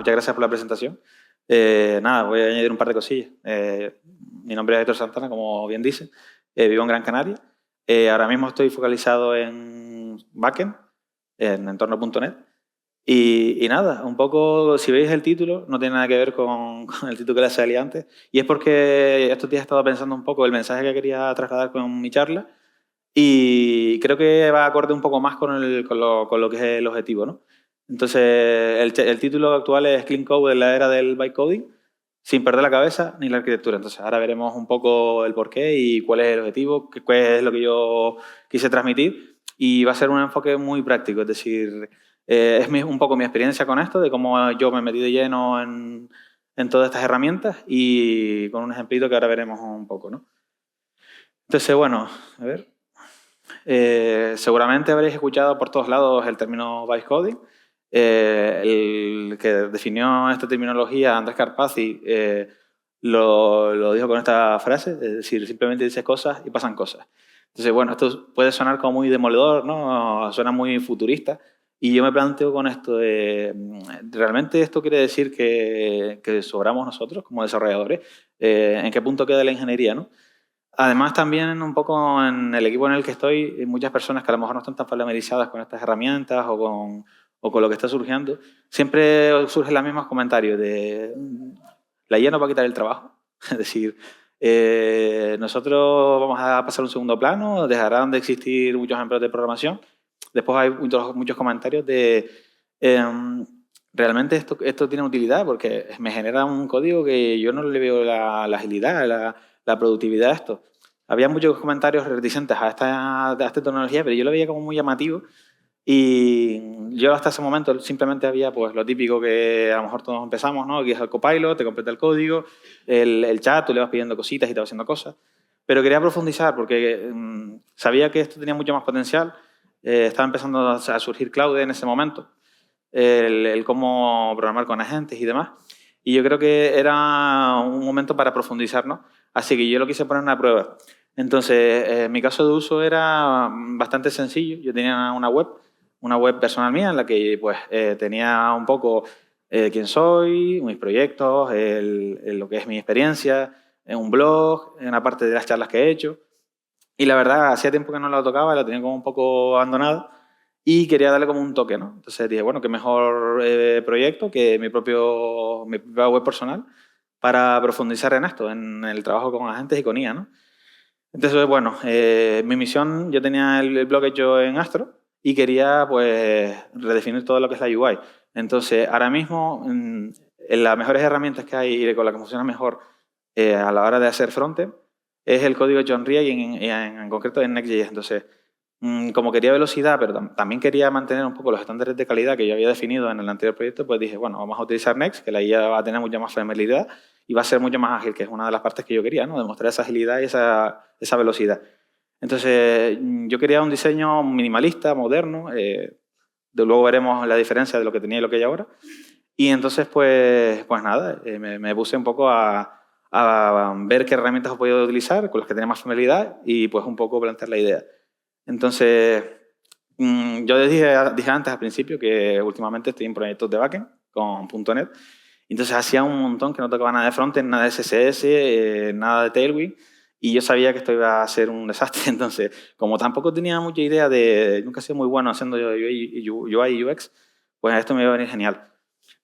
muchas gracias por la presentación. Nada, voy a añadir un par de cosillas. Mi nombre es Héctor Santana, como bien dice. Vivo en Gran Canaria. Ahora mismo estoy focalizado en backend, en entorno.net. Y nada, un poco, si veis el título, no tiene nada que ver con el título que les salía antes. Y es porque estos días he estado pensando un poco el mensaje que quería trasladar con mi charla. Y creo que va acorde un poco más con lo que es el objetivo, ¿no? Entonces, el título actual es Clean Code en la era del bytecoding, sin perder la cabeza ni la arquitectura. Entonces, ahora veremos un poco el porqué y cuál es el objetivo, qué es lo que yo quise transmitir. Y va a ser un enfoque muy práctico, es decir, es un poco mi experiencia con esto, de cómo yo me metí de lleno en todas estas herramientas y con un ejemplito que ahora veremos un poco, ¿no? Entonces, bueno, a ver. Seguramente habréis escuchado por todos lados el término bytecoding. El que definió esta terminología, Andrés Karpathy, lo dijo con esta frase, es decir, simplemente dices cosas y pasan cosas. Entonces, bueno, esto puede sonar como muy demoledor, ¿no? Suena muy futurista. Y yo me planteo con esto de, ¿realmente esto quiere decir que sobramos nosotros como desarrolladores? ¿En qué punto queda la ingeniería, no? Además, también un poco en el equipo en el que estoy, hay muchas personas que a lo mejor no están tan familiarizadas con estas herramientas o con lo que está surgiendo, siempre surgen los mismos comentarios de la IA nos va a quitar el trabajo. Es decir, nosotros vamos a pasar a un segundo plano, dejarán de existir muchos empleos de programación. Después hay muchos comentarios de ¿realmente esto tiene utilidad? Porque me genera un código que yo no le veo la agilidad, la productividad a esto. Había muchos comentarios reticentes a esta tecnología, pero yo lo veía como muy llamativo. Y yo hasta ese momento simplemente había pues lo típico que a lo mejor todos empezamos, ¿no? Que es el copilot, te completa el código, el chat, tú le vas pidiendo cositas y te vas haciendo cosas. Pero quería profundizar porque sabía que esto tenía mucho más potencial. Estaba empezando a surgir Claude en ese momento, el cómo programar con agentes y demás. Y yo creo que era un momento para profundizar, ¿no? Así que yo lo quise poner en una prueba. Entonces, mi caso de uso era bastante sencillo. Yo tenía una web personal mía en la que pues, tenía un poco quién soy, mis proyectos, lo que es mi experiencia, un blog, una parte de las charlas que he hecho. Y la verdad, hacía tiempo que no la tocaba, la tenía como un poco abandonada y quería darle como un toque, ¿no? Entonces dije, bueno, qué mejor proyecto que mi propia web personal para profundizar en esto, en el trabajo con agentes y con IA, ¿no? Entonces, bueno, mi misión, yo tenía el blog hecho en Astro y quería, pues, redefinir todo lo que es la UI. Entonces, ahora mismo, en las mejores herramientas que hay y con las que funciona mejor a la hora de hacer frontend es el código hecho en React y en concreto en Next.js. Entonces, como quería velocidad, pero también quería mantener un poco los estándares de calidad que yo había definido en el anterior proyecto, pues dije, bueno, vamos a utilizar Next, que la IA va a tener mucha más familiaridad y va a ser mucho más ágil, que es una de las partes que yo quería, ¿no? Demostrar esa agilidad y esa velocidad. Entonces, yo quería un diseño minimalista, moderno, luego veremos la diferencia de lo que tenía y lo que hay ahora. Y entonces, pues nada, me puse un poco a ver qué herramientas podía utilizar, con las que tenía más familiaridad y pues un poco plantear la idea. Entonces, yo dije antes al principio que últimamente estoy en proyectos de backend con .NET. Entonces hacía un montón que no tocaba nada de frontend, nada de CSS, nada de Tailwind. Y yo sabía que esto iba a ser un desastre. Entonces, como tampoco tenía mucha idea nunca he sido muy bueno haciendo UI y UX, pues esto me iba a venir genial.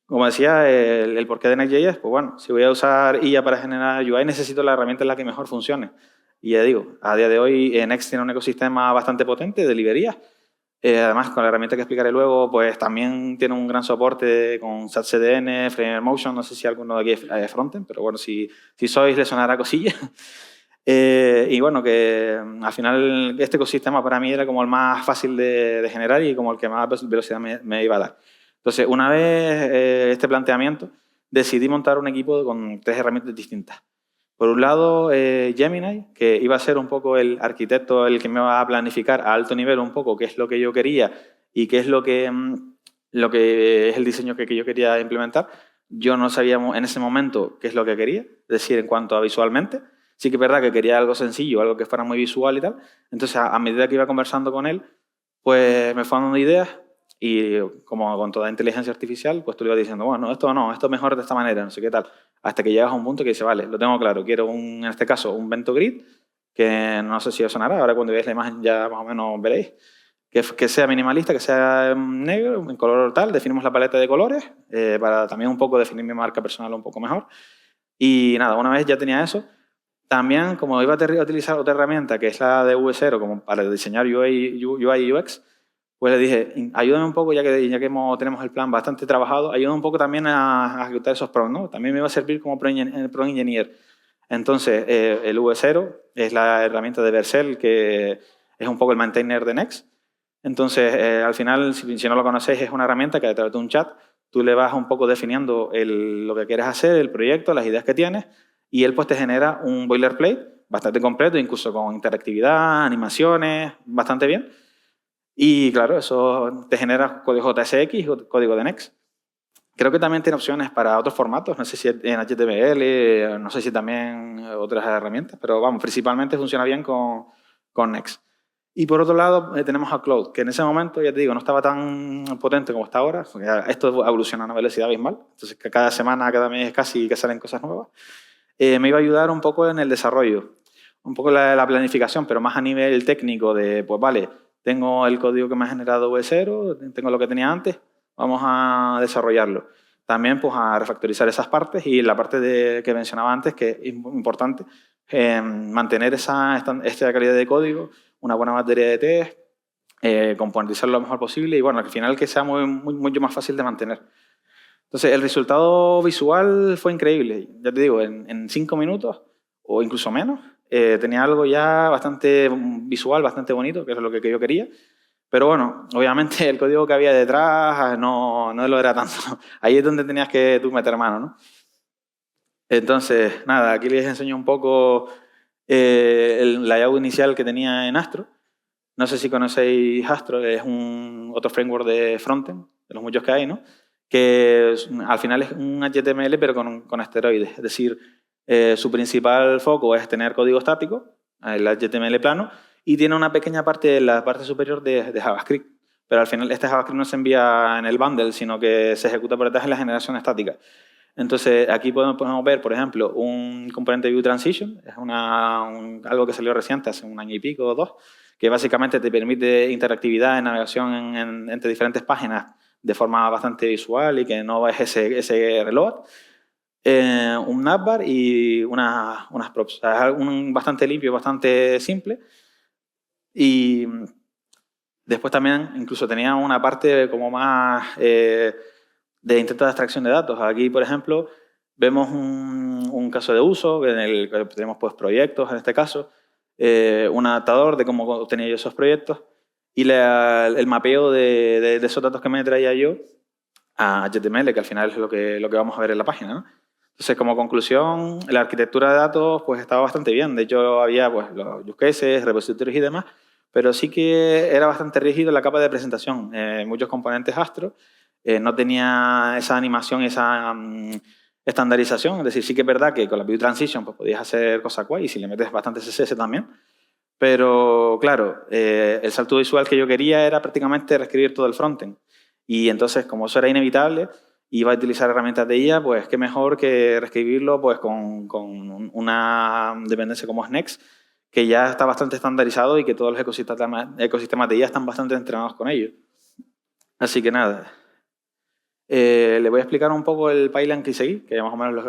Como decía, el porqué de Next.js, pues bueno, si voy a usar IA para generar UI, necesito la herramienta en la que mejor funcione. Y ya digo, a día de hoy Next tiene un ecosistema bastante potente de librerías. Además, con la herramienta que explicaré luego, pues también tiene un gran soporte con SAT-CDN, FrameMotion, no sé si alguno de aquí es frontend, pero bueno, si sois, le sonará cosilla. Y bueno, que al final este ecosistema para mí era como el más fácil de generar y como el que más velocidad me iba a dar. Entonces, una vez este planteamiento, decidí montar un equipo con 3 herramientas distintas. Por un lado, Gemini, que iba a ser un poco el arquitecto, el que me va a planificar a alto nivel un poco qué es lo que yo quería y qué es lo que es el diseño que yo quería implementar. Yo no sabía en ese momento qué es lo que quería, es decir, en cuanto a visualmente. Sí que es verdad que quería algo sencillo, algo que fuera muy visual y tal. Entonces, a medida que iba conversando con él, pues me fue dando ideas y como con toda inteligencia artificial, pues tú le vas diciendo, bueno, no, esto mejor de esta manera, no sé qué tal. Hasta que llegas a un punto que dice, vale, lo tengo claro, quiero en este caso un Bento Grid, que no sé si os sonará, ahora cuando veáis la imagen ya más o menos veréis, que sea minimalista, que sea negro, en color tal, definimos la paleta de colores, para también un poco definir mi marca personal un poco mejor. Y nada, una vez ya tenía eso, también como iba a utilizar otra herramienta, que es la de V0, como para diseñar UI y UX, pues le dije, ayúdame un poco, ya que tenemos el plan bastante trabajado, ayúdame un poco también a ejecutar esos prompts, ¿no? También me va a servir como prompt engineer. Entonces, el V0 es la herramienta de Vercel, que es un poco el maintainer de Next. Entonces, al final, si no lo conocéis, es una herramienta que a través de un chat tú le vas un poco definiendo lo que quieres hacer, el proyecto, las ideas que tienes, y él pues te genera un boilerplate bastante completo, incluso con interactividad, animaciones, bastante bien. Y claro, eso te genera código JSX o código de Next. Creo que también tiene opciones para otros formatos, no sé si en HTML, no sé si también otras herramientas, pero vamos, principalmente funciona bien con Next. Y por otro lado tenemos a Cloud, que en ese momento, ya te digo, no estaba tan potente como está ahora, porque esto evoluciona a una velocidad abismal, entonces cada semana, cada mes casi que salen cosas nuevas. Me iba a ayudar un poco en el desarrollo, un poco la planificación, pero más a nivel técnico de, pues vale, tengo el código que me ha generado V0, tengo lo que tenía antes, vamos a desarrollarlo. También pues a refactorizar esas partes y la parte que mencionaba antes, que es importante, mantener esta calidad de código, una buena batería de test, componentizarlo lo mejor posible y bueno, al final que sea mucho más fácil de mantener. Entonces, el resultado visual fue increíble. Ya te digo, en 5 minutos o incluso menos, tenía algo ya bastante visual, bastante bonito, que es lo que yo quería. Pero bueno, obviamente el código que había detrás no lo era tanto. Ahí es donde tenías que tú meter mano, ¿no? Entonces, nada, aquí les enseño un poco el layout inicial que tenía en Astro. No sé si conocéis Astro, es otro framework de frontend, de los muchos que hay, ¿no? Que al final es un HTML pero con esteroides. Es decir, su principal foco es tener código estático, el HTML plano, y tiene una pequeña parte en la parte superior de JavaScript. Pero al final este JavaScript no se envía en el bundle, sino que se ejecuta por detrás en la generación estática. Entonces, aquí podemos ver, por ejemplo, un componente View Transition, es algo que salió reciente, hace un año y pico o dos, que básicamente te permite interactividad en navegación entre diferentes páginas de forma bastante visual y que no es ese reload. Un navbar y unas props. O sea, es algo bastante limpio, bastante simple. Y después también incluso tenía una parte como más de intento de extracción de datos. Aquí, por ejemplo, vemos un caso de uso en el que tenemos pues, proyectos, en este caso, un adaptador de cómo obtenía yo esos proyectos y el mapeo de esos datos que me traía yo a HTML, que al final es lo que vamos a ver en la página, ¿no? Entonces, como conclusión, la arquitectura de datos pues, estaba bastante bien. De hecho, había pues, los use cases, repositorios y demás, pero sí que era bastante rígido la capa de presentación. Muchos componentes Astro no tenía esa animación, esa estandarización. Es decir, sí que es verdad que con la View Transition pues, podías hacer cosas guay y si le metes bastante CSS también. Pero, claro, el salto visual que yo quería era prácticamente reescribir todo el frontend. Y entonces, como eso era inevitable, iba a utilizar herramientas de IA, pues qué mejor que reescribirlo pues, con una dependencia como es Next, que ya está bastante estandarizado y que todos los ecosistemas de IA están bastante entrenados con ello. Así que nada, le voy a explicar un poco el pipeline que seguí, que ya más o menos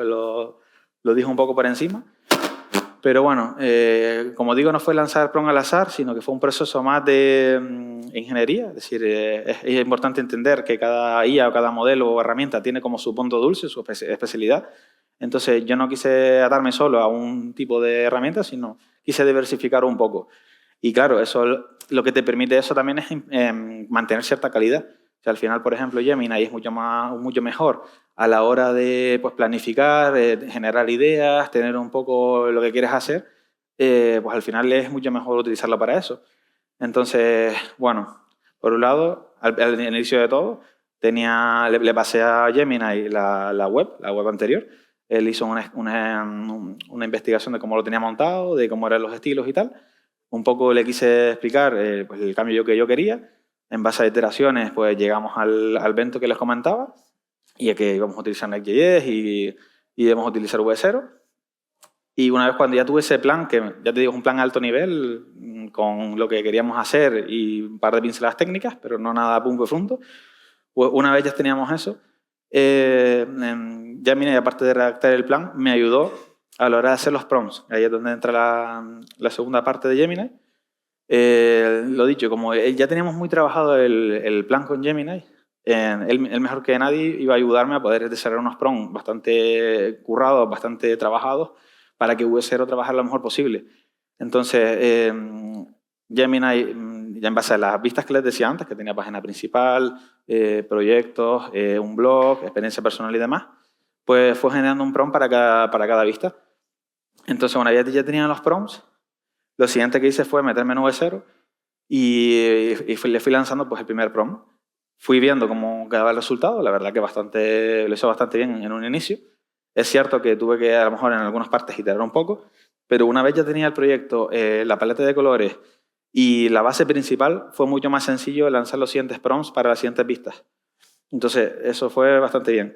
lo dijo un poco por encima. Pero bueno, como digo, no fue lanzar PROM al azar, sino que fue un proceso más de ingeniería. Es decir, es importante entender que cada IA o cada modelo o herramienta tiene como su punto dulce, su especialidad. Entonces, yo no quise atarme solo a un tipo de herramienta, sino quise diversificar un poco. Y claro, eso lo que te permite eso también es mantener cierta calidad. O sea, al final, por ejemplo, Gemini es mucho mejor a la hora de pues, planificar, generar ideas, tener un poco lo que quieres hacer, pues al final es mucho mejor utilizarlo para eso. Entonces, bueno, por un lado, al inicio de todo, le pasé a Gemini la web anterior. Él hizo una investigación de cómo lo tenía montado, de cómo eran los estilos y tal. Un poco le quise explicar pues, el cambio que yo quería. En base a iteraciones, pues llegamos al evento que les comentaba y a que íbamos a utilizar Next.js y íbamos a utilizar V0. Y una vez cuando ya tuve ese plan, que ya te digo, es un plan alto nivel, con lo que queríamos hacer y un par de pinceladas técnicas, pero no nada pum y frunto, pues una vez ya teníamos eso, Gemini, aparte de redactar el plan, me ayudó a la hora de hacer los prompts. Ahí es donde entra la segunda parte de Gemini. Lo dicho, como ya teníamos muy trabajado el plan con Gemini, él mejor que nadie iba a ayudarme a poder desarrollar unos prompts bastante currados, bastante trabajados, para que V0 trabajara lo mejor posible. Entonces, Gemini, ya en base a las vistas que les decía antes, que tenía página principal, proyectos, un blog, experiencia personal y demás, pues fue generando un prompt para cada vista. Entonces, una vez ya tenía los prompts, lo siguiente que hice fue meterme en V0 y le fui lanzando pues, el primer prompt. Fui viendo cómo quedaba el resultado, la verdad que lo hizo bastante bien en un inicio. Es cierto que tuve que, a lo mejor, en algunas partes iterar un poco, pero una vez ya tenía el proyecto, la paleta de colores y la base principal, fue mucho más sencillo lanzar los siguientes prompts para las siguientes vistas. Entonces, eso fue bastante bien.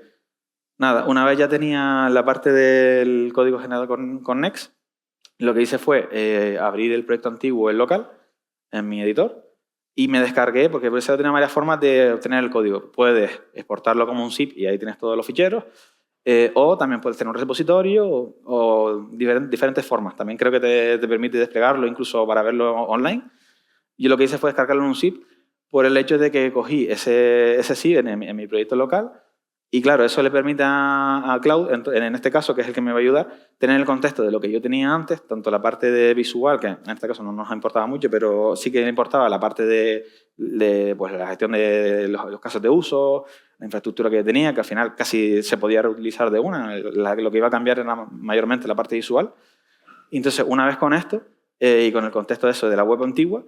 Nada, una vez ya tenía la parte del código generado con Next, lo que hice fue abrir el proyecto antiguo, el local, en mi editor, y me descargué, porque por eso tiene varias formas de obtener el código. Puedes exportarlo como un zip y ahí tienes todos los ficheros, o también puedes tener un repositorio o diferentes formas. También creo que te permite desplegarlo incluso para verlo online. Yo lo que hice fue descargarlo en un zip por el hecho de que cogí ese zip en mi proyecto local. Y claro, eso le permite a Cloud, en este caso, que es el que me va a ayudar, tener el contexto de lo que yo tenía antes, tanto la parte de visual, que en este caso no nos importaba mucho, pero sí que le importaba la parte de pues, la gestión de los casos de uso, la infraestructura que yo tenía, que al final casi se podía reutilizar de una. Lo que iba a cambiar era mayormente la parte visual. Y entonces, una vez con esto, y con el contexto de eso de la web antigua,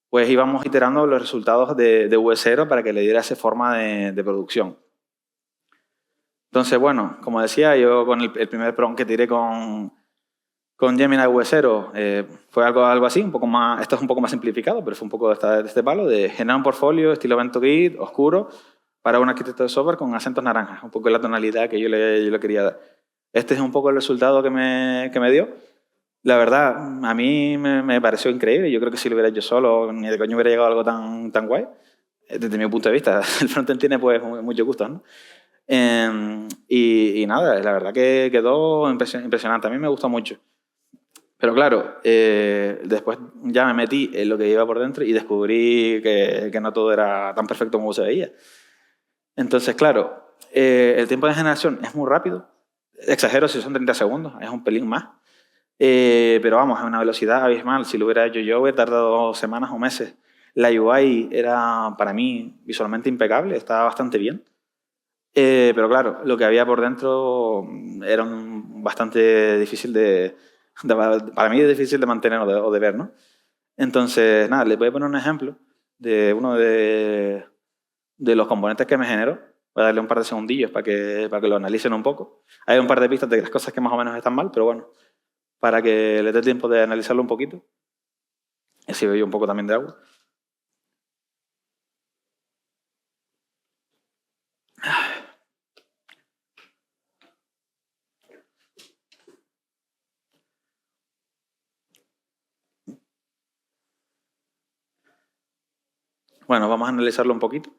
pues íbamos iterando los resultados de V0 para que le diera esa forma de producción. Entonces, bueno, como decía, yo con el primer prompt que tiré con Gemini V0 fue algo así, un poco más, esto es un poco más simplificado, pero fue un poco de este palo, de generar un portfolio estilo Evento Grid, oscuro, para un arquitecto de software con acentos naranjas, un poco la tonalidad que yo le quería dar. Este es un poco el resultado que me dio. La verdad, a mí me pareció increíble. Yo creo que si lo hubiera hecho solo, ni de coño hubiera llegado a algo tan guay. Desde mi punto de vista, el frontend tiene pues mucho gusto, ¿no? Y nada, la verdad que quedó impresionante. A mí me gustó mucho. Pero claro, después ya me metí en lo que iba por dentro y descubrí que no todo era tan perfecto como se veía. Entonces, claro, el tiempo de generación es muy rápido. Exagero si son 30 segundos, es un pelín más. Pero vamos, a una velocidad abismal. Si lo hubiera hecho yo, hubiera tardado semanas o meses. La UI era, para mí, visualmente impecable, estaba bastante bien. Pero claro, lo que había por dentro era bastante difícil para mí es difícil de mantener o de ver, ¿no? Entonces, nada, les voy a poner un ejemplo de uno de los componentes que me generó. Voy a darle un par de segundillos para que lo analicen un poco. Hay un par de pistas de las cosas que más o menos están mal, pero bueno, para que les dé tiempo de analizarlo un poquito. Así veo yo un poco también de agua. Bueno, vamos a analizarlo un poquito.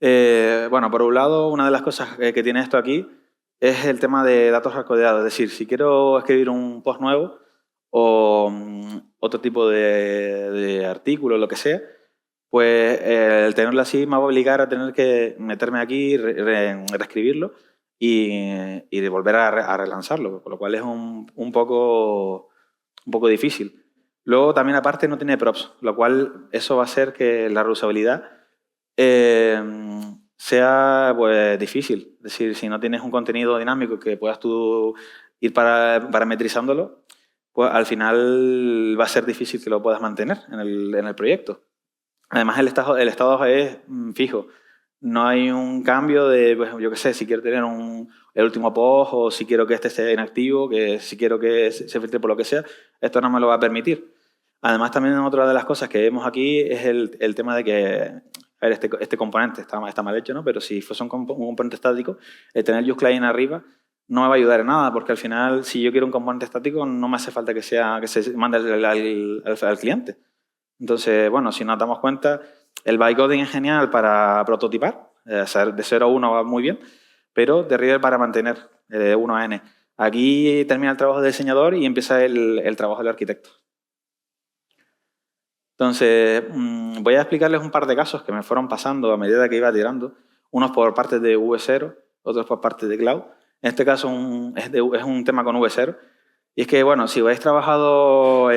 Bueno, por un lado, una de las cosas que tiene esto aquí es el tema de datos hardcodeados. Es decir, si quiero escribir un post nuevo o otro tipo de artículo, lo que sea, pues el tenerlo así me va a obligar a tener que meterme aquí, reescribirlo y volver a relanzarlo, con lo cual es un poco difícil. Luego también aparte no tiene props, lo cual eso va a hacer que la reusabilidad sea pues difícil. Es decir, si no tienes un contenido dinámico que puedas tú ir parametrizándolo, pues al final va a ser difícil que lo puedas mantener en el proyecto. Además, el estado es fijo. No hay un cambio de, pues, yo qué sé, si quiero tener el último post o si quiero que este esté inactivo, que si quiero que se filtre por lo que sea, esto no me lo va a permitir. Además, también otra de las cosas que vemos aquí es el tema de que a ver, este componente está mal hecho, ¿no? Pero si fuese un componente estático, tener use client arriba no me va a ayudar en nada, porque al final, si yo quiero un componente estático, no me hace falta que se mande al cliente. Entonces, bueno, si nos damos cuenta, el bytecoding es genial para prototipar, de 0 a 1 va muy bien, pero de Reader para mantener de 1 a n. Aquí termina el trabajo del diseñador y empieza el trabajo del arquitecto. Entonces, voy a explicarles un par de casos que me fueron pasando a medida que iba tirando, unos por parte de V0, otros por parte de Cloud. En este caso es un tema con V0. Y es que, bueno, si habéis trabajado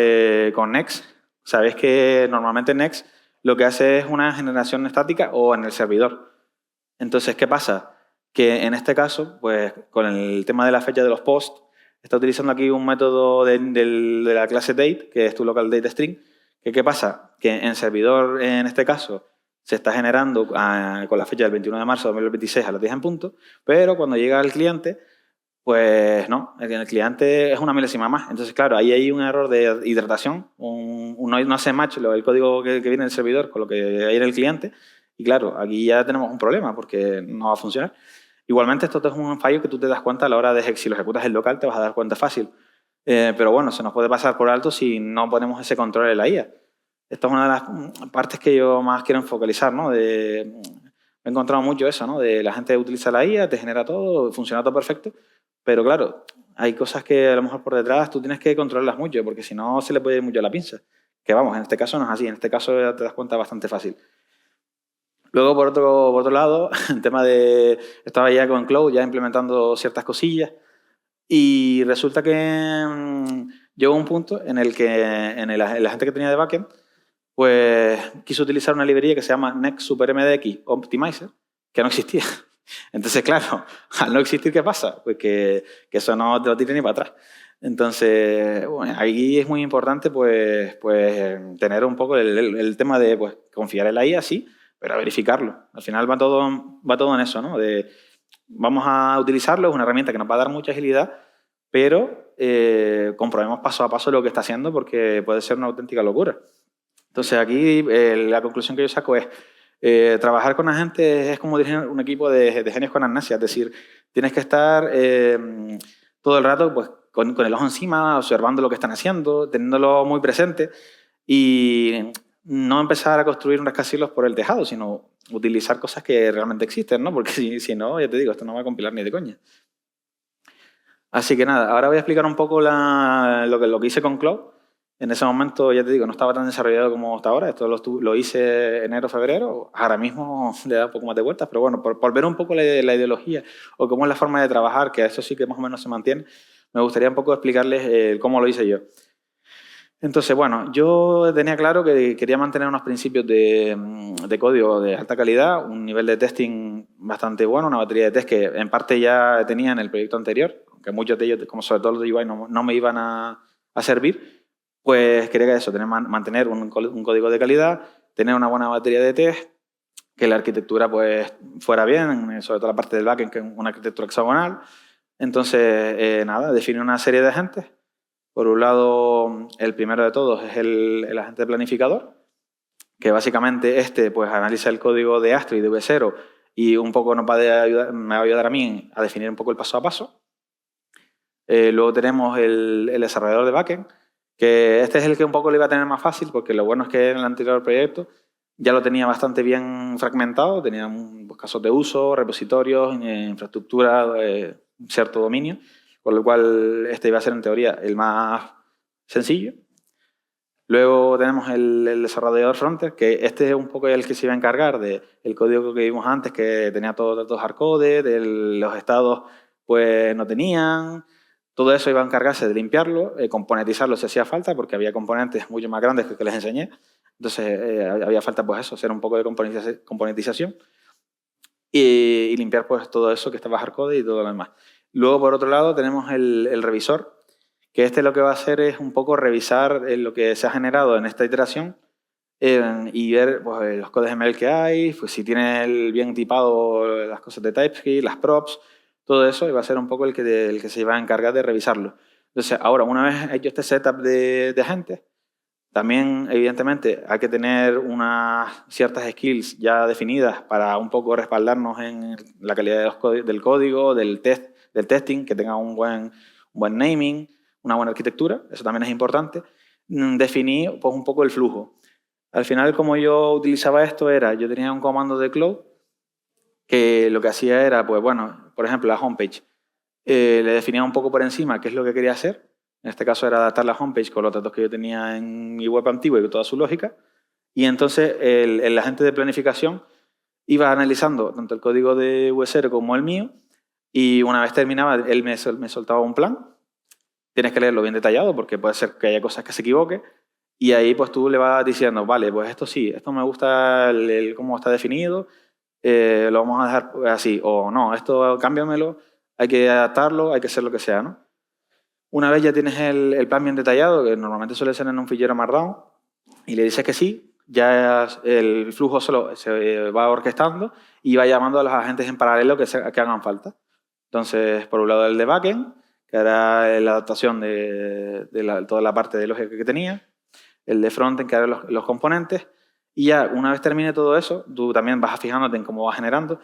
con Next, sabéis que normalmente Next lo que hace es una generación estática o en el servidor. Entonces, ¿qué pasa? Que en este caso, pues con el tema de la fecha de los posts, está utilizando aquí un método de la clase date, que es tu local date string. ¿Qué pasa? Que en servidor, en este caso, se está generando con la fecha del 21 de marzo de 2026 a las 10 en punto, pero cuando llega al cliente, pues no, el cliente es una milésima más. Entonces, claro, ahí hay un error de hidratación, no hace match el código que viene del servidor con lo que hay en el cliente, y claro, aquí ya tenemos un problema porque no va a funcionar. Igualmente, esto es un fallo que tú te das cuenta a la hora de si lo ejecutas en local, te vas a dar cuenta fácil. Pero bueno, se nos puede pasar por alto si no ponemos ese control en la IA. Esta es una de las partes que yo más quiero focalizar, ¿no? He encontrado mucho eso, ¿no? De la gente utiliza la IA, te genera todo, funciona todo perfecto, pero claro, hay cosas que a lo mejor por detrás tú tienes que controlarlas mucho, porque si no se le puede ir mucho a la pinza. Que vamos, en este caso no es así, en este caso ya te das cuenta bastante fácil. Luego, por otro lado, el tema de... Estaba ya con Cloud, ya implementando ciertas cosillas, y resulta que llegó un punto en el que la gente que tenía de backend pues quiso utilizar una librería que se llama Next Super MDX Optimizer, que no existía. Entonces, claro, al no existir, ¿qué pasa? Pues que eso no te lo tire ni para atrás. Entonces, bueno, ahí es muy importante pues tener un poco el tema de pues, confiar en la IA, sí, pero verificarlo. Al final va todo en eso, ¿no? Vamos a utilizarlo, es una herramienta que nos va a dar mucha agilidad, pero comprobemos paso a paso lo que está haciendo porque puede ser una auténtica locura. Entonces aquí la conclusión que yo saco es trabajar con la gente es como dirigir un equipo de genios con amnesia, es decir, tienes que estar todo el rato pues, con el ojo encima, observando lo que están haciendo, teniéndolo muy presente y no empezar a construir rascacielos por el tejado, sino utilizar cosas que realmente existen, ¿no? Porque si no, ya te digo, esto no va a compilar ni de coña. Así que nada, ahora voy a explicar un poco lo que hice con Cloud. En ese momento, ya te digo, no estaba tan desarrollado como está ahora. Esto lo hice enero, febrero. Ahora mismo le da un poco más de vueltas, pero bueno, por ver un poco la ideología o cómo es la forma de trabajar, que eso sí que más o menos se mantiene, me gustaría un poco explicarles cómo lo hice yo. Entonces, bueno, yo tenía claro que quería mantener unos principios de código de alta calidad, un nivel de testing bastante bueno, una batería de test que en parte ya tenía en el proyecto anterior, aunque muchos de ellos, como sobre todo los de UI, no me iban a servir. Pues quería eso, mantener un código de calidad, tener una buena batería de test, que la arquitectura pues fuera bien, sobre todo la parte del backend, que es una arquitectura hexagonal. Entonces, nada, definir una serie de agentes. Por un lado, el primero de todos es el agente planificador, que básicamente pues analiza el código de Astro y de V0 y un poco me va a ayudar a mí a definir un poco el paso a paso. Luego tenemos el desarrollador de backend, que este es el que un poco le iba a tener más fácil, porque lo bueno es que en el anterior proyecto ya lo tenía bastante bien fragmentado, tenía casos de uso, repositorios, infraestructura, cierto dominio, con lo cual este iba a ser en teoría el más sencillo. Luego tenemos el desarrollador frontend, que este es un poco el que se iba a encargar del código que vimos antes, que tenía todos los datos hardcoded, los estados pues no tenían. Todo eso iba a encargarse de limpiarlo, componentizarlo si hacía falta, porque había componentes mucho más grandes que les enseñé. Entonces había falta pues eso, hacer un poco de componentización y limpiar pues todo eso que estaba hardcoded y todo lo demás. Luego, por otro lado, tenemos el revisor, que lo que va a hacer es un poco revisar lo que se ha generado en esta iteración y ver pues, los códigos ML que hay, pues, si tiene bien tipado las cosas de TypeScript, las props, todo eso, y va a ser un poco el que se va a encargar de revisarlo. Entonces, ahora, una vez hecho este setup de agentes, También, evidentemente, hay que tener unas ciertas skills ya definidas para un poco respaldarnos en la calidad del código, del testing, que tenga un buen naming, una buena arquitectura, eso también es importante. Definí pues, un poco el flujo. Al final, como yo utilizaba esto, yo tenía un comando de Cloud que lo que hacía era, pues bueno, por ejemplo, la homepage. Le definía un poco por encima qué es lo que quería hacer. En este caso era adaptar la homepage con los datos que yo tenía en mi web antigua y con toda su lógica. Y entonces el agente de planificación iba analizando tanto el código de V0 como el mío, y una vez terminaba, él me soltaba un plan. Tienes que leerlo bien detallado porque puede ser que haya cosas que se equivoque. Y ahí pues tú le vas diciendo, vale, pues esto sí, esto me gusta cómo está definido, lo vamos a dejar así, o no, esto cámbiamelo, hay que adaptarlo, hay que hacer lo que sea, ¿no? Una vez ya tienes el plan bien detallado, que normalmente suele ser en un fichero Markdown, y le dices que sí, ya el flujo solo se va orquestando y va llamando a los agentes en paralelo que hagan falta. Entonces, por un lado el de backend, que era la adaptación de toda la parte de lógica que tenía, el de frontend, que eran los componentes, y ya una vez termine todo eso, tú también vas fijándote en cómo va generando.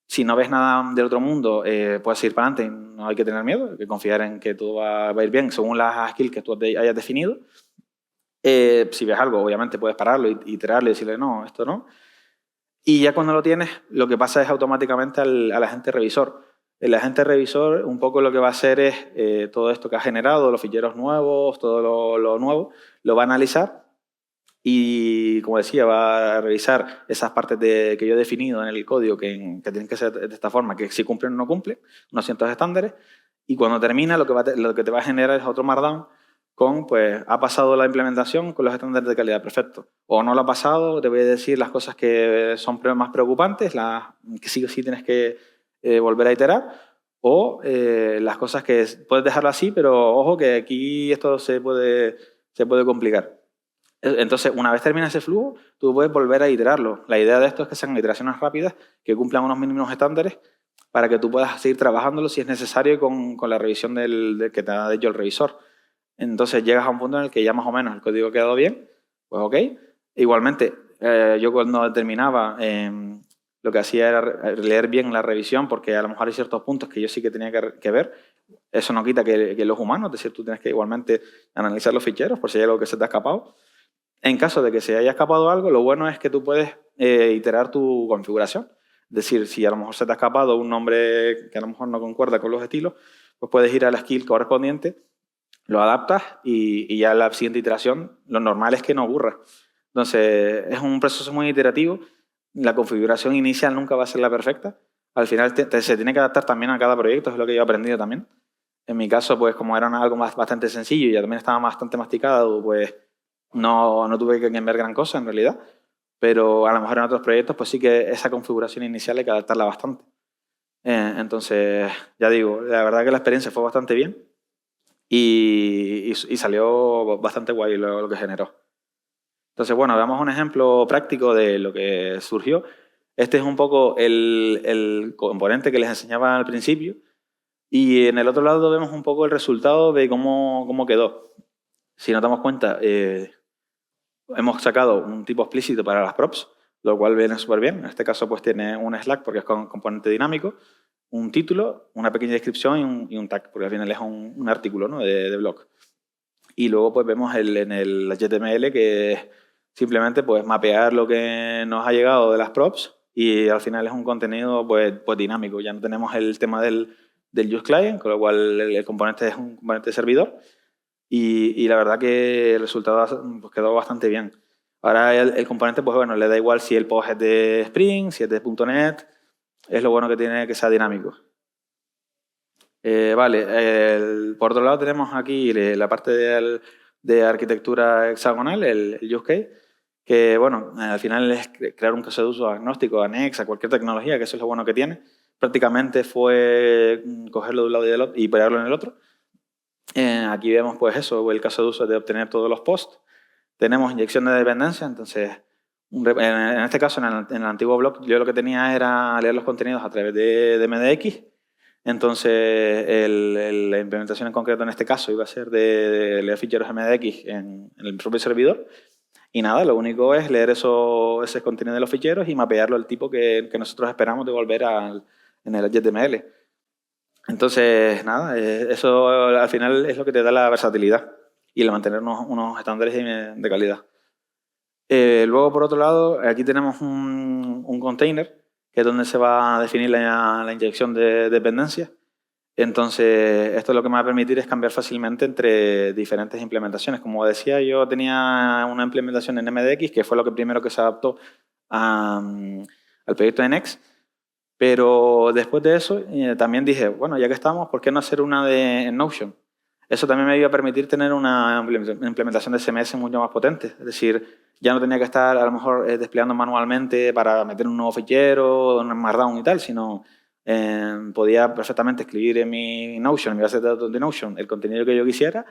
Si no ves nada del otro mundo, puedes ir para adelante, no hay que tener miedo, hay que confiar en que todo va a ir bien según las skills que tú hayas definido. Si ves algo, obviamente puedes pararlo, iterarlo y decirle no, esto no. Y ya cuando lo tienes, lo que pasa es automáticamente al agente revisor. El agente revisor un poco lo que va a hacer es todo esto que ha generado, los ficheros nuevos, todo lo nuevo, lo va a analizar y, como decía, va a revisar esas partes que yo he definido en el código que tienen que ser de esta forma, que si cumplen o no cumplen, unos ciertos estándares. Y cuando termina, lo que te va a generar es otro Markdown con, pues, ha pasado la implementación con los estándares de calidad, perfecto. O no lo ha pasado, te voy a decir las cosas que son más preocupantes, las que sí o sí tienes que volver a iterar, o las cosas que puedes dejarlo así, pero ojo que aquí esto se puede complicar. Entonces, una vez termina ese flujo, tú puedes volver a iterarlo. La idea de esto es que sean iteraciones rápidas, que cumplan unos mínimos estándares, para que tú puedas seguir trabajándolo si es necesario con la revisión del que te ha hecho el revisor. Entonces llegas a un punto en el que ya más o menos el código ha quedado bien, pues ok. Igualmente, yo cuando terminaba, lo que hacía era leer bien la revisión, porque a lo mejor hay ciertos puntos que yo sí que tenía que ver. Eso no quita que los humanos, es decir, tú tienes que igualmente analizar los ficheros por si hay algo que se te ha escapado. En caso de que se haya escapado algo, lo bueno es que tú puedes iterar tu configuración. Es decir, si a lo mejor se te ha escapado un nombre que a lo mejor no concuerda con los estilos, pues puedes ir a la skill correspondiente, lo adaptas y ya en la siguiente iteración lo normal es que no ocurra. Entonces, es un proceso muy iterativo. La configuración inicial nunca va a ser la perfecta. Al final se tiene que adaptar también a cada proyecto, es lo que yo he aprendido también. En mi caso, pues como era algo bastante sencillo y ya también estaba bastante masticado, pues no tuve que cambiar gran cosa en realidad. Pero a lo mejor en otros proyectos, pues sí que esa configuración inicial hay que adaptarla bastante. Entonces, ya digo, la verdad que la experiencia fue bastante bien y salió bastante guay lo que generó. Entonces, bueno, veamos un ejemplo práctico de lo que surgió. Este es un poco el componente que les enseñaba al principio, y en el otro lado vemos un poco el resultado de cómo quedó. Si nos damos cuenta, hemos sacado un tipo explícito para las props, lo cual viene súper bien. En este caso pues tiene un Slack porque es con componente dinámico, un título, una pequeña descripción y un tag, porque al final es un artículo, ¿no? de blog. Y luego pues vemos en el HTML que es simplemente pues mapear lo que nos ha llegado de las props, y al final es un contenido pues dinámico. Ya no tenemos el tema del useClient, con lo cual el componente es un componente de servidor, y la verdad que el resultado pues quedó bastante bien. Ahora el componente, pues bueno, le da igual si el post es de Spring, si es de .NET, es lo bueno que tiene que sea dinámico. Vale, por otro lado tenemos aquí la parte de arquitectura hexagonal, el use case, que bueno, al final es crear un caso de uso agnóstico, anexa, cualquier tecnología, que eso es lo bueno que tiene. Prácticamente fue cogerlo de un lado y pegarlo en el otro. Aquí vemos pues eso, el caso de uso de obtener todos los posts. Tenemos inyección de dependencia, entonces en este caso en el antiguo blog yo lo que tenía era leer los contenidos a través de MDX. Entonces, la implementación en concreto en este caso iba a ser de leer ficheros MDX en el propio servidor. Y nada, lo único es leer ese contenido de los ficheros y mapearlo al tipo que nosotros esperamos devolver en el HTML. Entonces, nada, eso al final es lo que te da la versatilidad y el mantener unos estándares de calidad. Luego, por otro lado, aquí tenemos un container, que es donde se va a definir la inyección de dependencias. Entonces, esto lo que me va a permitir es cambiar fácilmente entre diferentes implementaciones. Como decía, yo tenía una implementación en MDX, que fue lo que primero que se adaptó al proyecto de Next. Pero después de eso, también dije, bueno, ya que estamos, ¿por qué no hacer una en Notion? Eso también me iba a permitir tener una implementación de CMS mucho más potente. Es decir, ya no tenía que estar a lo mejor desplegando manualmente para meter un nuevo fichero, un Markdown y tal, sino podía perfectamente escribir en mi Notion, en mi base de datos de Notion, el contenido que yo quisiera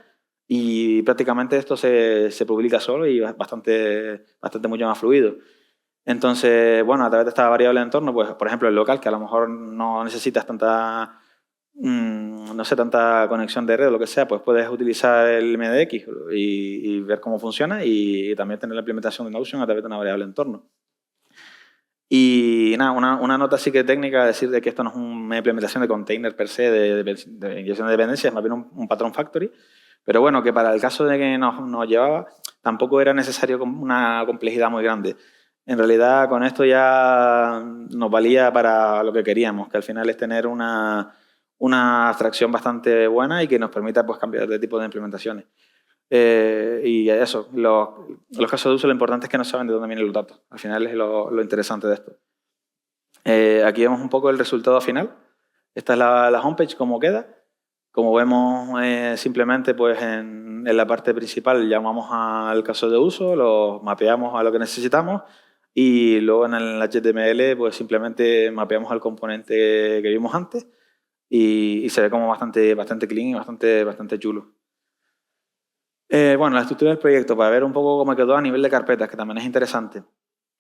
y prácticamente esto se publica solo y es bastante mucho más fluido. Entonces, bueno, a través de esta variable de entorno, pues, por ejemplo, el local, que a lo mejor no necesitas tanta conexión de red o lo que sea, pues puedes utilizar el MDX y ver cómo funciona y también tener la implementación de Notion a través de una variable de entorno. Y nada, una nota así que técnica, decir de que esto no es una implementación de container per se, de inyección de dependencias, es más bien un patrón factory, pero bueno, que para el caso de que nos llevaba, tampoco era necesario una complejidad muy grande. En realidad, con esto ya nos valía para lo que queríamos, que al final es tener una abstracción bastante buena y que nos permita pues, cambiar de tipo de implementaciones. Y eso, los casos de uso, lo importante es que no saben de dónde vienen los datos. Al final es lo interesante de esto. Aquí vemos un poco el resultado final. Esta es la homepage, cómo queda. Como vemos, simplemente pues en la parte principal llamamos al caso de uso, lo mapeamos a lo que necesitamos y luego en el HTML pues simplemente mapeamos al componente que vimos antes y se ve como bastante clean y bastante chulo. Bueno, la estructura del proyecto, para ver un poco cómo quedó a nivel de carpetas, que también es interesante.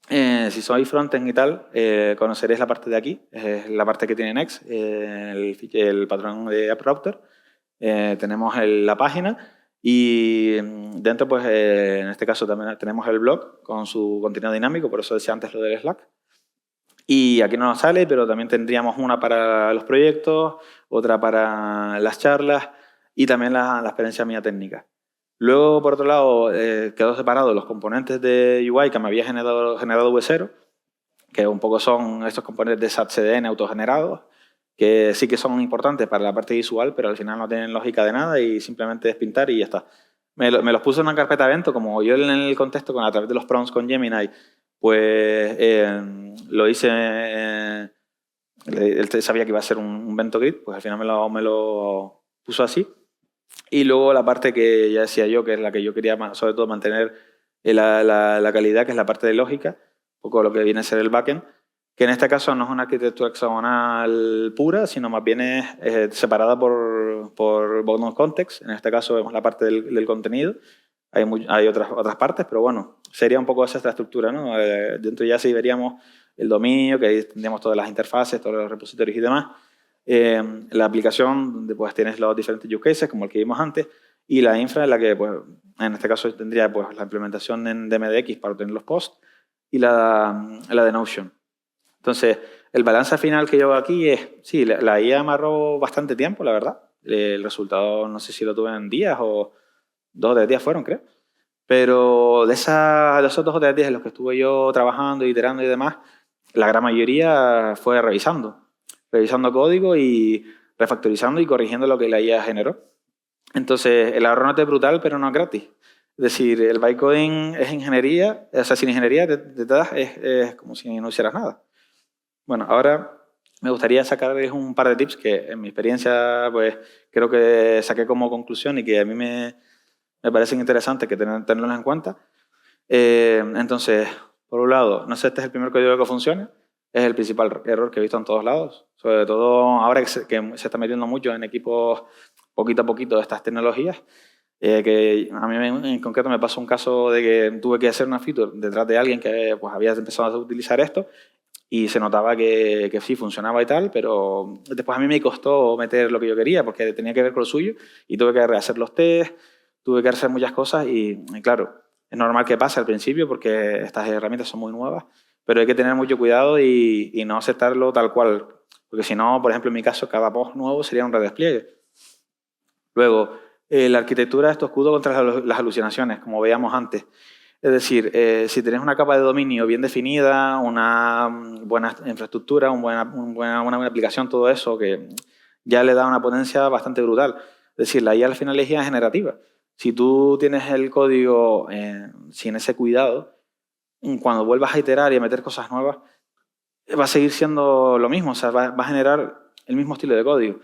Si sois frontend y tal, conoceréis la parte de aquí, es la parte que tiene Next, el patrón de AppRouter. Tenemos la página y dentro, pues, en este caso también tenemos el blog con su contenido dinámico, por eso decía antes lo del Slack. Y aquí no nos sale, pero también tendríamos una para los proyectos, otra para las charlas y también la experiencia mía técnica. Luego, por otro lado, quedó separado los componentes de UI que me había generado V0, que un poco son estos componentes de SAT-CDN autogenerados, que sí que son importantes para la parte visual, pero al final no tienen lógica de nada y simplemente es pintar y ya está. Me los puse en una carpeta evento, como yo en el contexto, a través de los prompts con Gemini, pues lo hice, él sabía que iba a ser un evento grid, pues al final me lo puso así. Y luego la parte que ya decía yo, que es la que yo quería sobre todo mantener la calidad, que es la parte de lógica, un poco lo que viene a ser el backend, que en este caso no es una arquitectura hexagonal pura, sino más bien es separada por bonus context. En este caso vemos la parte del contenido. Hay otras partes, pero bueno, sería un poco esa estructura, ¿no? Dentro ya sí veríamos el dominio, que ahí tendríamos todas las interfaces, todos los repositorios y demás. La aplicación, donde pues tienes los diferentes use cases, como el que vimos antes, y la infra, en la que pues, en este caso tendría pues, la implementación de MDX para obtener los posts y la de Notion. Entonces, el balance final que yo hago aquí es, sí, la IA me ahorró bastante tiempo, la verdad. El resultado no sé si lo tuve en días o 2 o 3 días fueron, creo. Pero de esos 2 o 3 días en los que estuve yo trabajando, iterando y demás, la gran mayoría fue revisando código y refactorizando y corrigiendo lo que la IA generó. Entonces, el ahorro no es brutal, pero no es gratis. Es decir, el bytecoding es ingeniería, o sea, sin ingeniería detrás es como si no hicieras nada. Bueno, ahora me gustaría sacarles un par de tips que en mi experiencia pues creo que saqué como conclusión y que a mí me parecen interesantes que tenerlos en cuenta. Entonces, por un lado, no sé, este es el primer código que funcione. Es el principal error que he visto en todos lados. Sobre todo ahora que se está metiendo mucho en equipos poquito a poquito de estas tecnologías. Que a mí en concreto me pasó un caso de que tuve que hacer una feature detrás de alguien que pues, había empezado a utilizar esto y se notaba que sí funcionaba y tal, pero después a mí me costó meter lo que yo quería porque tenía que ver con lo suyo y tuve que rehacer los test, tuve que hacer muchas cosas y claro, es normal que pase al principio porque estas herramientas son muy nuevas, pero hay que tener mucho cuidado y no aceptarlo tal cual, porque si no, por ejemplo, en mi caso, cada post nuevo sería un redespliegue. Luego, la arquitectura es tu escudo contra las alucinaciones, como veíamos antes. Es decir, si tienes una capa de dominio bien definida, una buena infraestructura, una buena aplicación, todo eso, que ya le da una potencia bastante brutal. Es decir, la IA al final es IA generativa. Si tú tienes el código sin ese cuidado, cuando vuelvas a iterar y a meter cosas nuevas, va a seguir siendo lo mismo, o sea, va a generar el mismo estilo de código.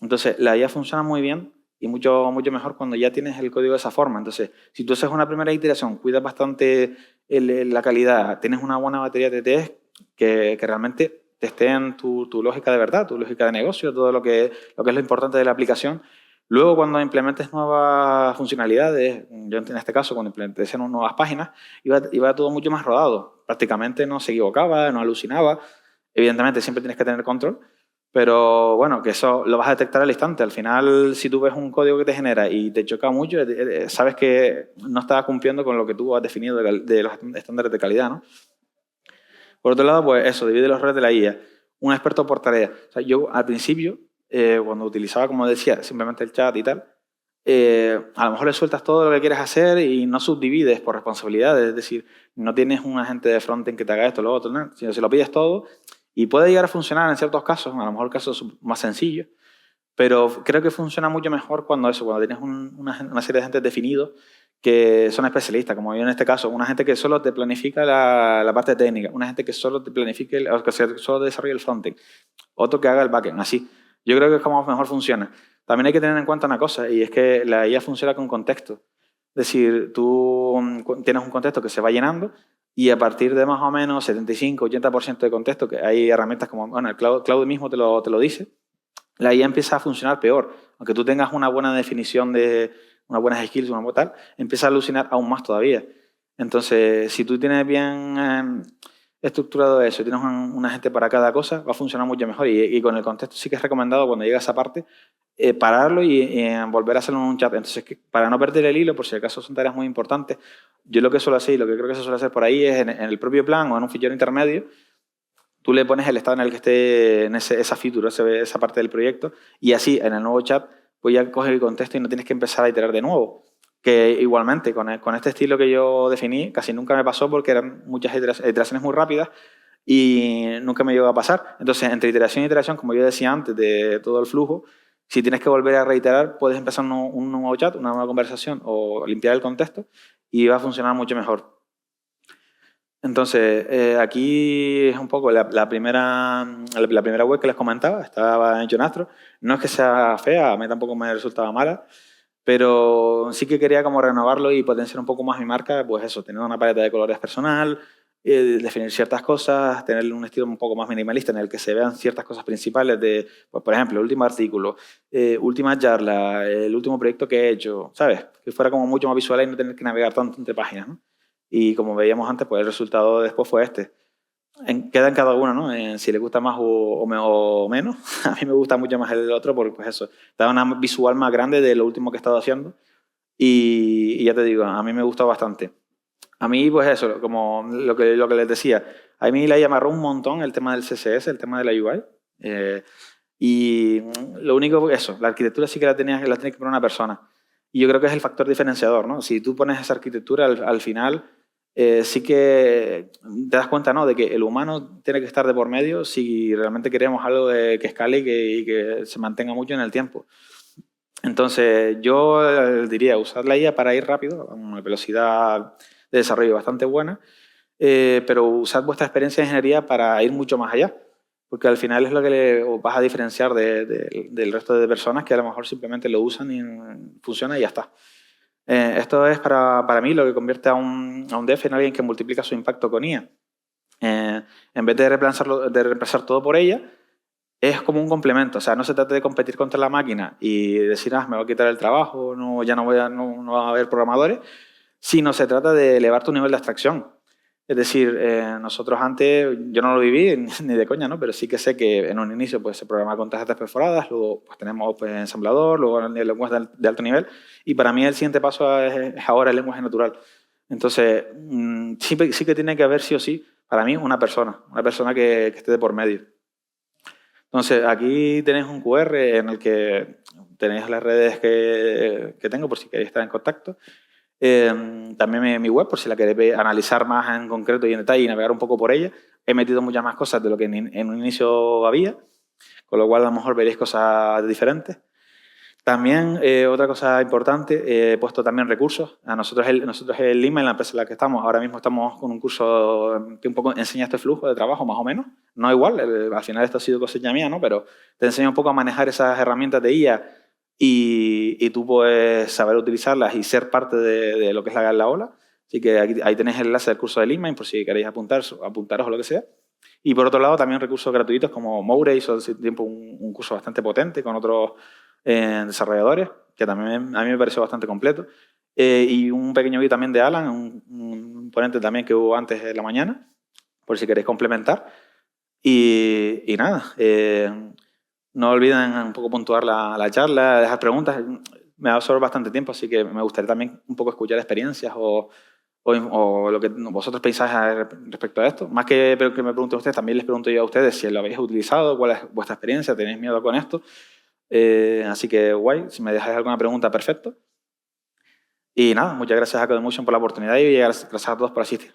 Entonces, la IA funciona muy bien y mucho mejor cuando ya tienes el código de esa forma. Entonces, si tú haces una primera iteración, cuidas bastante la calidad, tienes una buena batería de test que realmente testeen tu lógica de verdad, tu lógica de negocio, todo lo que es lo importante de la aplicación. Luego, cuando implementes nuevas funcionalidades, yo en este caso, cuando implementé nuevas páginas, iba todo mucho más rodado. Prácticamente no se equivocaba, no alucinaba. Evidentemente, siempre tienes que tener control, pero bueno, que eso lo vas a detectar al instante. Al final, si tú ves un código que te genera y te choca mucho, sabes que no estás cumpliendo con lo que tú has definido de los estándares de calidad, ¿no? Por otro lado, pues eso, divide los roles de la IA. Un experto por tarea. O sea, yo al principio, cuando utilizaba, como decía, simplemente el chat y tal, a lo mejor le sueltas todo lo que quieres hacer y no subdivides por responsabilidades. Es decir, no tienes un agente de frontend que te haga esto, lo otro, ¿no? Sino se lo pides todo y puede llegar a funcionar en ciertos casos, a lo mejor casos más sencillos, pero creo que funciona mucho mejor cuando tienes una serie de agentes definidos que son especialistas, como yo en este caso, una gente que solo te planifica la parte técnica, una gente que solo te planifique, o que solo desarrolla el frontend, otro que haga el backend, así. Yo creo que es como mejor funciona. También hay que tener en cuenta una cosa, y es que la IA funciona con contexto. Es decir, tú tienes un contexto que se va llenando y a partir de más o menos 75-80% de contexto, que hay herramientas como, bueno, el Cloud mismo te lo dice, la IA empieza a funcionar peor. Aunque tú tengas una buena definición de unas buenas skills, una tal, empieza a alucinar aún más todavía. Entonces, si tú tienes bien estructurado eso, tienes un agente para cada cosa, va a funcionar mucho mejor. Y con el contexto sí que es recomendado cuando llega a esa parte pararlo y volver a hacerlo en un chat. Entonces, para no perder el hilo, por si acaso son tareas muy importantes, yo lo que suelo hacer y lo que creo que se suele hacer por ahí es en el propio plan o en un fichero intermedio, tú le pones el estado en el que esté en esa feature, esa parte del proyecto, y así en el nuevo chat pues ya coges el contexto y no tienes que empezar a iterar de nuevo. Que igualmente, con este estilo que yo definí, casi nunca me pasó porque eran muchas iteraciones muy rápidas y nunca me llegó a pasar. Entonces, entre iteración y iteración, como yo decía antes, de todo el flujo, si tienes que volver a reiterar, puedes empezar un nuevo chat, una nueva conversación o limpiar el contexto y va a funcionar mucho mejor. Entonces, aquí es un poco la primera web que les comentaba, estaba en Jonastro. No es que sea fea, a mí tampoco me resultaba mala, pero sí que quería como renovarlo y potenciar un poco más mi marca, pues eso, tener una paleta de colores personal, definir ciertas cosas, tener un estilo un poco más minimalista en el que se vean ciertas cosas principales de, pues, por ejemplo, el último artículo, última charla, el último proyecto que he hecho, ¿sabes? Que fuera como mucho más visual y no tener que navegar tanto entre páginas, ¿no? Y como veíamos antes, pues el resultado después fue este. Queda en cada uno, ¿no? Si le gusta más o menos. A mí me gusta mucho más el otro porque, pues eso, da una visual más grande de lo último que he estado haciendo. Y ya te digo, a mí me gusta bastante. A mí, pues eso, como lo que les decía, a mí la amarró un montón el tema del CSS, el tema de la UI. Y lo único, eso, la arquitectura sí que la tiene que poner una persona. Y yo creo que es el factor diferenciador, ¿no? Si tú pones esa arquitectura al final, sí que te das cuenta, ¿no?, de que el humano tiene que estar de por medio si realmente queremos algo que escale y que se mantenga mucho en el tiempo. Entonces, yo diría usar la IA para ir rápido, a una velocidad de desarrollo bastante buena, pero usad vuestra experiencia de ingeniería para ir mucho más allá, porque al final es lo que os vas a diferenciar del resto de personas que a lo mejor simplemente lo usan y funciona y ya está. Esto es para mí lo que convierte a un dev en alguien que multiplica su impacto con IA. En vez de reemplazar todo por ella, es como un complemento. O sea, no se trata de competir contra la máquina y decir, me va a quitar el trabajo, ya no va a haber programadores, sino se trata de elevar tu nivel de abstracción. Es decir, nosotros antes, yo no lo viví ni de coña, ¿no? Pero sí que sé que en un inicio pues, se programa con tarjetas perforadas, luego pues, tenemos pues, ensamblador, luego el lenguaje de alto nivel, y para mí el siguiente paso es ahora el lenguaje natural. Entonces, sí que tiene que haber sí o sí, para mí, una persona que esté de por medio. Entonces, aquí tenéis un QR en el que tenéis las redes que tengo por si queréis estar en contacto. También mi web, por si la queréis analizar más en concreto y en detalle y navegar un poco por ella. He metido muchas más cosas de lo que en un inicio había, con lo cual a lo mejor veréis cosas diferentes. También, otra cosa importante, he puesto también recursos. A nosotros en Lima, en la empresa en la que estamos, ahora mismo estamos con un curso que un poco enseña este flujo de trabajo, más o menos. No igual, al final esto ha sido cosecha mía, ¿no? Pero te enseña un poco a manejar esas herramientas de IA y tú puedes saber utilizarlas y ser parte de lo que es la ola. Así que ahí tenéis el enlace del curso de Lima, por si queréis apuntaros o lo que sea. Y por otro lado, también recursos gratuitos como Moure hizo hace tiempo un curso bastante potente con otros desarrolladores, que también a mí me pareció bastante completo. Y un pequeño vídeo también de Alan, un ponente también que hubo antes de la mañana, por si queréis complementar. Y nada, no olviden un poco puntuar la charla, dejar preguntas. Me va a absorber bastante tiempo, así que me gustaría también un poco escuchar experiencias o lo que vosotros pensáis respecto a esto. Más que me pregunten ustedes, también les pregunto yo a ustedes si lo habéis utilizado, cuál es vuestra experiencia, tenéis miedo con esto. Así que guay, si me dejáis alguna pregunta, perfecto. Y nada, muchas gracias a Codemotion por la oportunidad y gracias a todos por asistir.